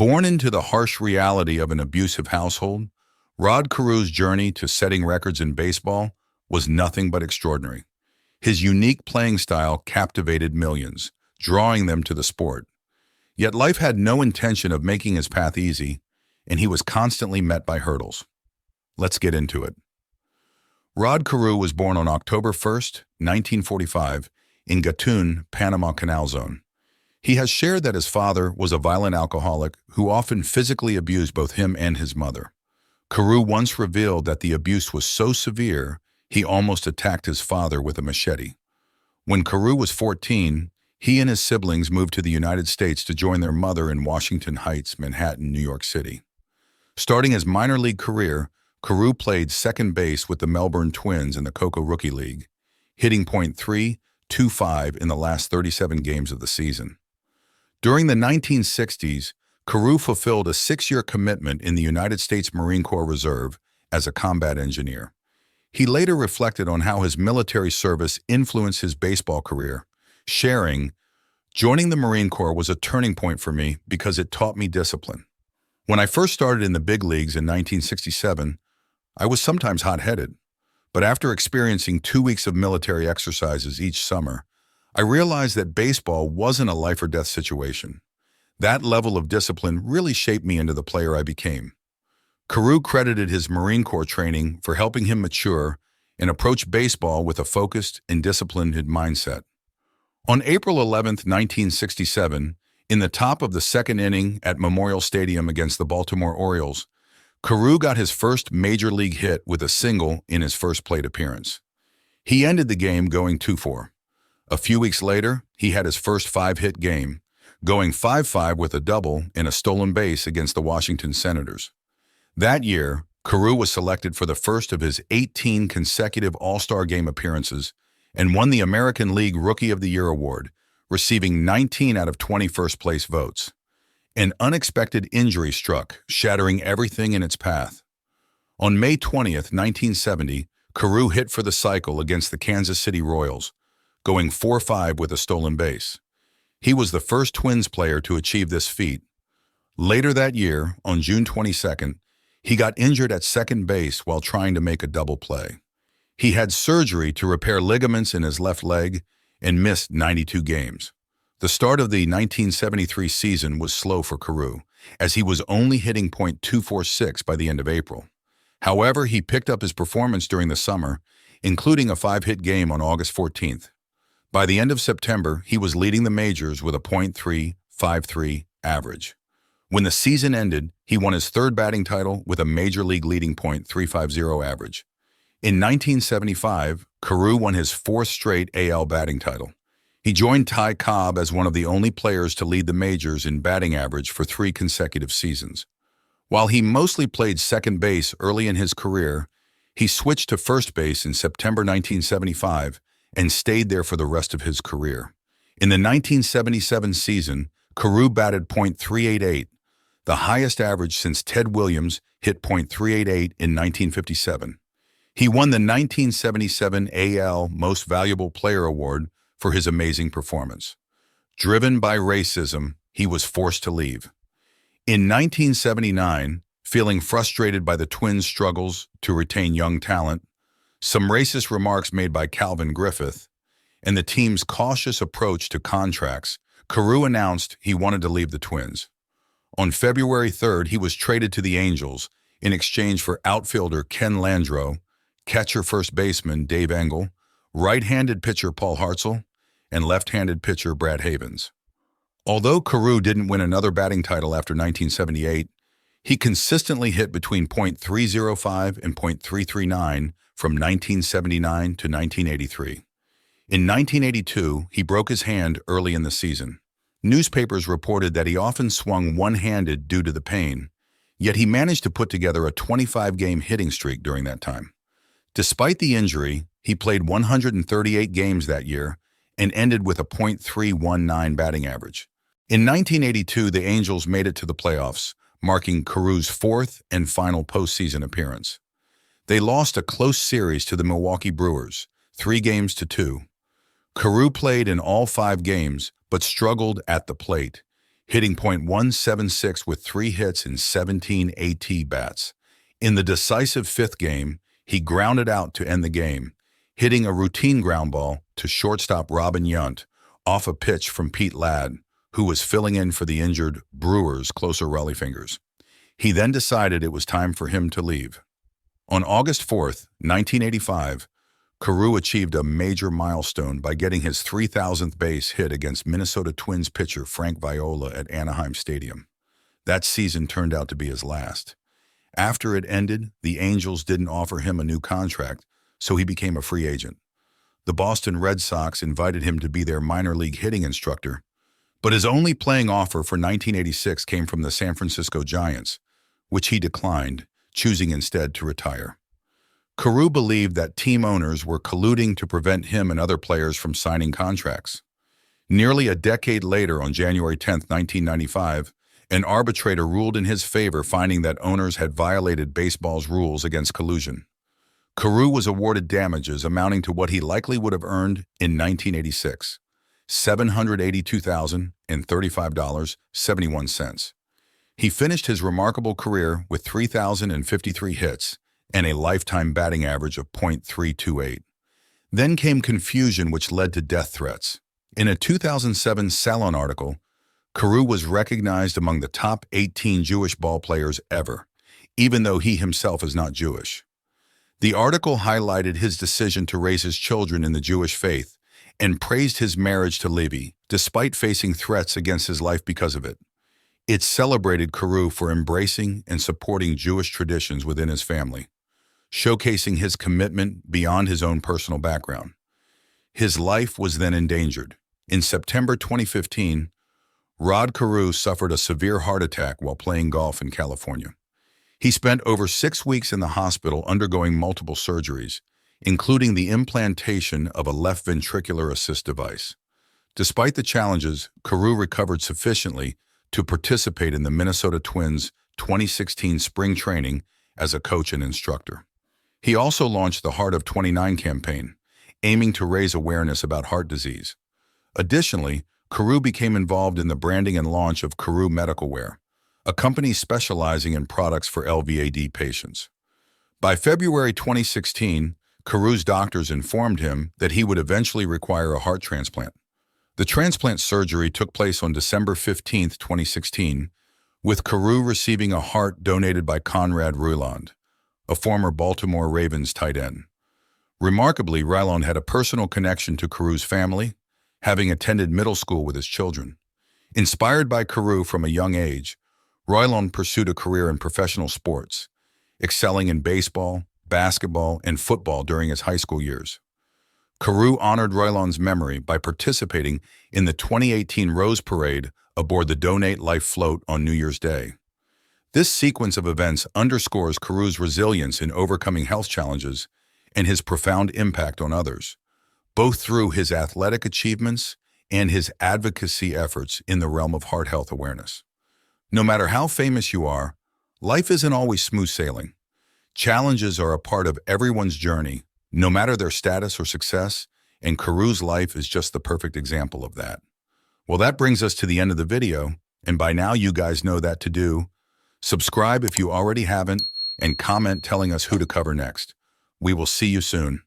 Born into the harsh reality of an abusive household, Rod Carew's journey to setting records in baseball was nothing but extraordinary. His unique playing style captivated millions, drawing them to the sport. Yet life had no intention of making his path easy, and he was constantly met by hurdles. Let's get into it. Rod Carew was born on October 1, 1945, in Gatún, Panama Canal Zone. He has shared that his father was a violent alcoholic who often physically abused both him and his mother. Carew once revealed that the abuse was so severe he almost attacked his father with a machete. When Carew was 14, he and his siblings moved to the United States to join their mother in Washington Heights, Manhattan, New York City. Starting his minor league career, Carew played second base with the Melbourne Twins in the Coco Rookie League, hitting .325 in the last 37 games of the season. During the 1960s, Carew fulfilled a 6-year commitment in the United States Marine Corps Reserve as a combat engineer. He later reflected on how his military service influenced his baseball career, sharing, "Joining the Marine Corps was a turning point for me because it taught me discipline. When I first started in the big leagues in 1967, I was sometimes hot-headed, but after experiencing 2 weeks of military exercises each summer, I realized that baseball wasn't a life-or-death situation. That level of discipline really shaped me into the player I became." Carew credited his Marine Corps training for helping him mature and approach baseball with a focused and disciplined mindset. On April 11, 1967, in the top of the second inning at Memorial Stadium against the Baltimore Orioles, Carew got his first major league hit with a single in his first plate appearance. He ended the game going 2-4. A few weeks later, he had his first 5-hit game, going 5-5 with a double and a stolen base against the Washington Senators. That year, Carew was selected for the first of his 18 consecutive All-Star Game appearances and won the American League Rookie of the Year award, receiving 19 out of 20 first-place votes. An unexpected injury struck, shattering everything in its path. On May 20, 1970, Carew hit for the cycle against the Kansas City Royals, going 4-5 with a stolen base. He was the first Twins player to achieve this feat. Later that year, on June 22nd, he got injured at second base while trying to make a double play. He had surgery to repair ligaments in his left leg and missed 92 games. The start of the 1973 season was slow for Carew, as he was only hitting .246 by the end of April. However, he picked up his performance during the summer, including a 5-hit game on August 14th. By the end of September, he was leading the majors with a .353 average. When the season ended, he won his third batting title with a major league leading .350 average. In 1975, Carew won his 4th straight AL batting title. He joined Ty Cobb as one of the only players to lead the majors in batting average for 3 consecutive seasons. While he mostly played second base early in his career, he switched to first base in September 1975 and stayed there for the rest of his career. In the 1977 season, Carew batted .388, the highest average since Ted Williams hit .388 in 1957. He won the 1977 AL Most Valuable Player Award for his amazing performance. Driven by racism, he was forced to leave. In 1979, feeling frustrated by the Twins' struggles to retain young talent, some racist remarks made by Calvin Griffith, and the team's cautious approach to contracts, Carew announced he wanted to leave the Twins. On February 3rd, he was traded to the Angels in exchange for outfielder Ken Landreau, catcher first baseman Dave Engel, right-handed pitcher Paul Hartzell, and left-handed pitcher Brad Havens. Although Carew didn't win another batting title after 1978, he consistently hit between .305 and .339 from 1979 to 1983. In 1982, he broke his hand early in the season. Newspapers reported that he often swung one-handed due to the pain, yet he managed to put together a 25-game hitting streak during that time. Despite the injury, he played 138 games that year and ended with a .319 batting average. In 1982, the Angels made it to the playoffs, marking Carew's 4th and final postseason appearance. They lost a close series to the Milwaukee Brewers, 3-2. Carew played in all 5 games, but struggled at the plate, hitting .176 with 3 hits and 17 at-bats. In the decisive fifth game, he grounded out to end the game, hitting a routine ground ball to shortstop Robin Yount off a pitch from Pete Ladd, who was filling in for the injured Brewers closer Raleigh Fingers. He then decided it was time for him to leave. On August 4th, 1985, Carew achieved a major milestone by getting his 3,000th base hit against Minnesota Twins pitcher Frank Viola at Anaheim Stadium. That season turned out to be his last. After it ended, the Angels didn't offer him a new contract, so he became a free agent. The Boston Red Sox invited him to be their minor league hitting instructor, but his only playing offer for 1986 came from the San Francisco Giants, which he declined, choosing instead to retire. Carew believed that team owners were colluding to prevent him and other players from signing contracts. Nearly a decade later, on January 10, 1995, an arbitrator ruled in his favor, finding that owners had violated baseball's rules against collusion. Carew was awarded damages amounting to what he likely would have earned in 1986, $782,035.71. He finished his remarkable career with 3,053 hits and a lifetime batting average of .328. Then came confusion, which led to death threats. In a 2007 Salon article, Carew was recognized among the top 18 Jewish ball players ever, even though he himself is not Jewish. The article highlighted his decision to raise his children in the Jewish faith and praised his marriage to Levi, despite facing threats against his life because of it. It celebrated Carew for embracing and supporting Jewish traditions within his family, showcasing his commitment beyond his own personal background. His life was then endangered. In September 2015, Rod Carew suffered a severe heart attack while playing golf in California. He spent over 6 weeks in the hospital undergoing multiple surgeries, including the implantation of a left ventricular assist device. Despite the challenges, Carew recovered sufficiently to participate in the Minnesota Twins' 2016 spring training as a coach and instructor. He also launched the Heart of 29 campaign, aiming to raise awareness about heart disease. Additionally, Carew became involved in the branding and launch of Carew Medical Wear, a company specializing in products for LVAD patients. By February 2016, Carew's doctors informed him that he would eventually require a heart transplant. The transplant surgery took place on December 15, 2016, with Carew receiving a heart donated by Conrad Ruland, a former Baltimore Ravens tight end. Remarkably, Ruland had a personal connection to Carew's family, having attended middle school with his children. Inspired by Carew from a young age, Ruland pursued a career in professional sports, excelling in baseball, basketball, and football during his high school years. Carew honored Ruland's memory by participating in the 2018 Rose Parade aboard the Donate Life float on New Year's Day. This sequence of events underscores Carew's resilience in overcoming health challenges and his profound impact on others, both through his athletic achievements and his advocacy efforts in the realm of heart health awareness. No matter how famous you are, life isn't always smooth sailing. Challenges are a part of everyone's journey, no matter their status or success, and Carew's life is just the perfect example of that. Well, that brings us to the end of the video, and by now you guys know that to do. Subscribe if you already haven't, and comment telling us who to cover next. We will see you soon.